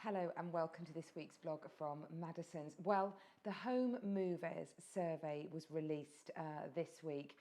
Hello and welcome to this week's blog from Maddisons. Well, the Home Movers survey was released this week.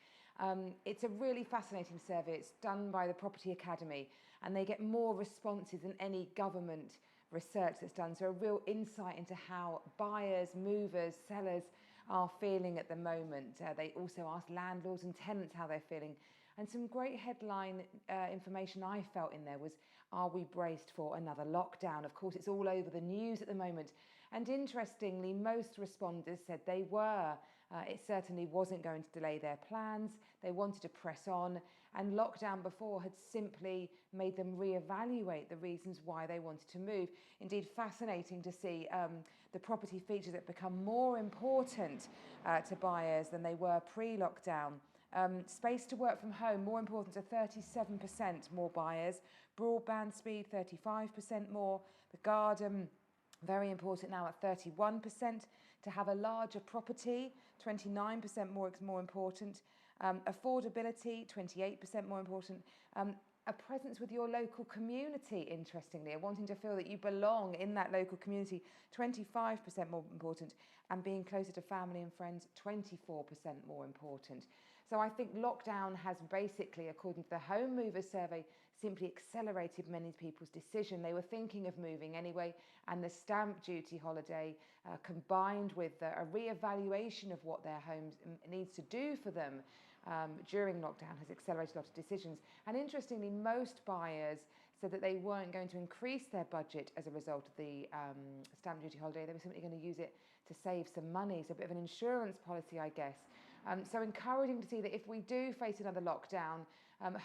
It's a really fascinating survey. It's done by the Property Academy and they get more responses than any government research that's done. So a real insight into how buyers, movers, sellers are feeling at the moment. They also asked landlords and tenants how they're feeling. And some great headline information I felt in there was, are we braced for another lockdown? Of course, it's all over the news at the moment. And interestingly, most responders said they were. It certainly wasn't going to delay their plans. They wanted to press on. And lockdown before had simply made them reevaluate the reasons why they wanted to move. Indeed, fascinating to see the property features that become more important to buyers than they were pre-lockdown. Space to work from home, more important to 37% more buyers. Broadband speed, 35% more. The garden, very important now at 31%. To have a larger property, 29% more important. Affordability, 28% more important. A presence with your local community, interestingly, and wanting to feel that you belong in that local community, 25% more important, and being closer to family and friends, 24% more important. So I think lockdown has basically, according to the Home Movers survey, simply accelerated many people's decision. They were thinking of moving anyway, and the stamp duty holiday combined with a re-evaluation of what their homes needs to do for them during lockdown has accelerated a lot of decisions. And interestingly, most buyers said that they weren't going to increase their budget as a result of the stamp duty holiday. They were simply going to use it to save some money. So a bit of an insurance policy, I guess. So encouraging to see that if we do face another lockdown,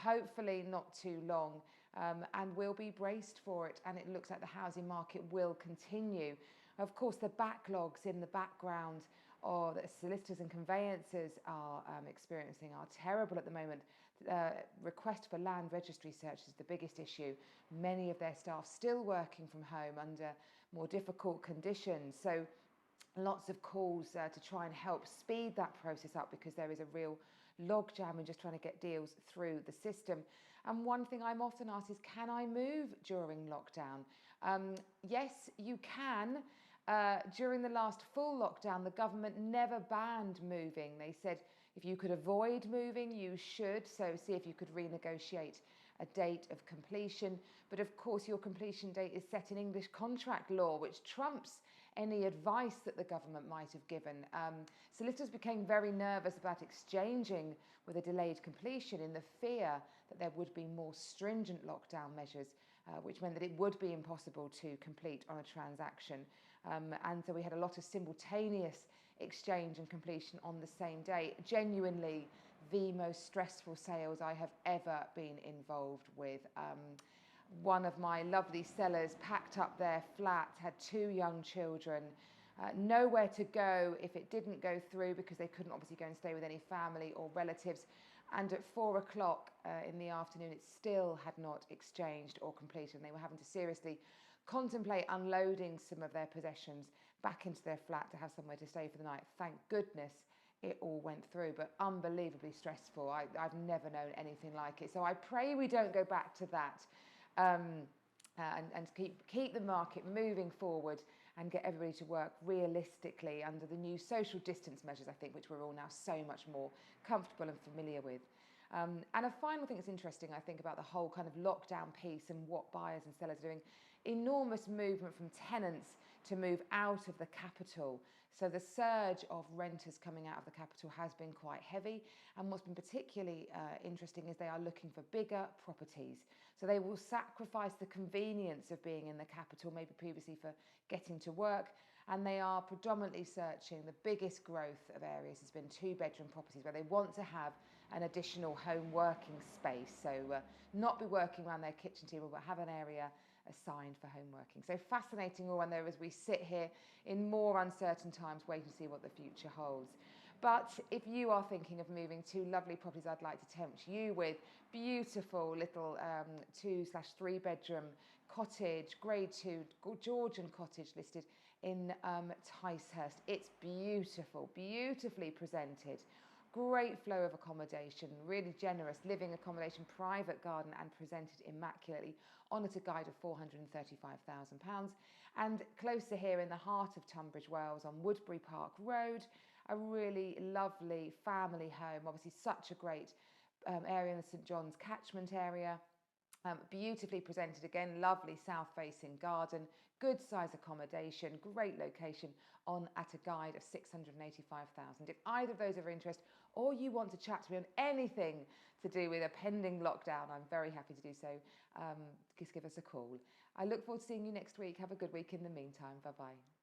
hopefully not too long, and we'll be braced for it, and it looks like the housing market will continue. Of course, the backlogs in the background or that solicitors and conveyancers are experiencing are terrible at the moment. Request for land registry search is the biggest issue. Many of their staff still working from home under more difficult conditions. So lots of calls to try and help speed that process up because there is a real logjam in just trying to get deals through the system. And one thing I'm often asked is, can I move during lockdown? Yes, you can. During the last full lockdown, the government never banned moving. They said if you could avoid moving, you should. So see if you could renegotiate a date of completion. But of course, your completion date is set in English contract law, which trumps any advice that the government might have given. Solicitors became very nervous about exchanging with a delayed completion in the fear that there would be more stringent lockdown measures, which meant that it would be impossible to complete on a transaction. And so we had a lot of simultaneous exchange and completion on the same day. Genuinely the most stressful sales I have ever been involved with. One of my lovely sellers packed up their flat, had 2 young children, nowhere to go if it didn't go through because they couldn't obviously go and stay with any family or relatives. And at 4 o'clock in the afternoon, it still had not exchanged or completed. And they were having to seriously contemplate unloading some of their possessions back into their flat to have somewhere to stay for the night. Thank goodness it all went through, but unbelievably stressful. I've never known anything like it. So I pray we don't go back to that. And keep the market moving forward and get everybody to work realistically under the new social distance measures, I think, which we're all now so much more comfortable and familiar with. And a final thing that's interesting, I think, about the whole kind of lockdown piece and what buyers and sellers are doing, enormous movement from tenants to move out of the capital. So the surge of renters coming out of the capital has been quite heavy. And what's been particularly interesting is they are looking for bigger properties. So they will sacrifice the convenience of being in the capital, maybe previously for getting to work. And they are predominantly searching. The biggest growth of areas has been 2-bedroom properties where they want to have an additional home working space. So not be working around their kitchen table, but have an area assigned for home working. So fascinating all around there as we sit here in more uncertain times waiting to see what the future holds. But if you are thinking of moving to lovely properties, I'd like to tempt you with beautiful little 2/3 bedroom cottage, grade 2 Georgian cottage listed in Ticehurst. It's beautiful, beautifully presented. Great flow of accommodation, really generous living accommodation, private garden, and presented immaculately on at a guide of £435,000. And closer here in the heart of Tunbridge Wells on Woodbury Park Road, a really lovely family home, obviously such a great area in the St John's catchment area. Beautifully presented again, lovely south-facing garden, good size accommodation, great location on at a guide of 685,000. If either of those are of interest, or you want to chat to me on anything to do with a pending lockdown, I'm very happy to do so. Just give us a call. I look forward to seeing you next week. Have a good week in the meantime. Bye-bye.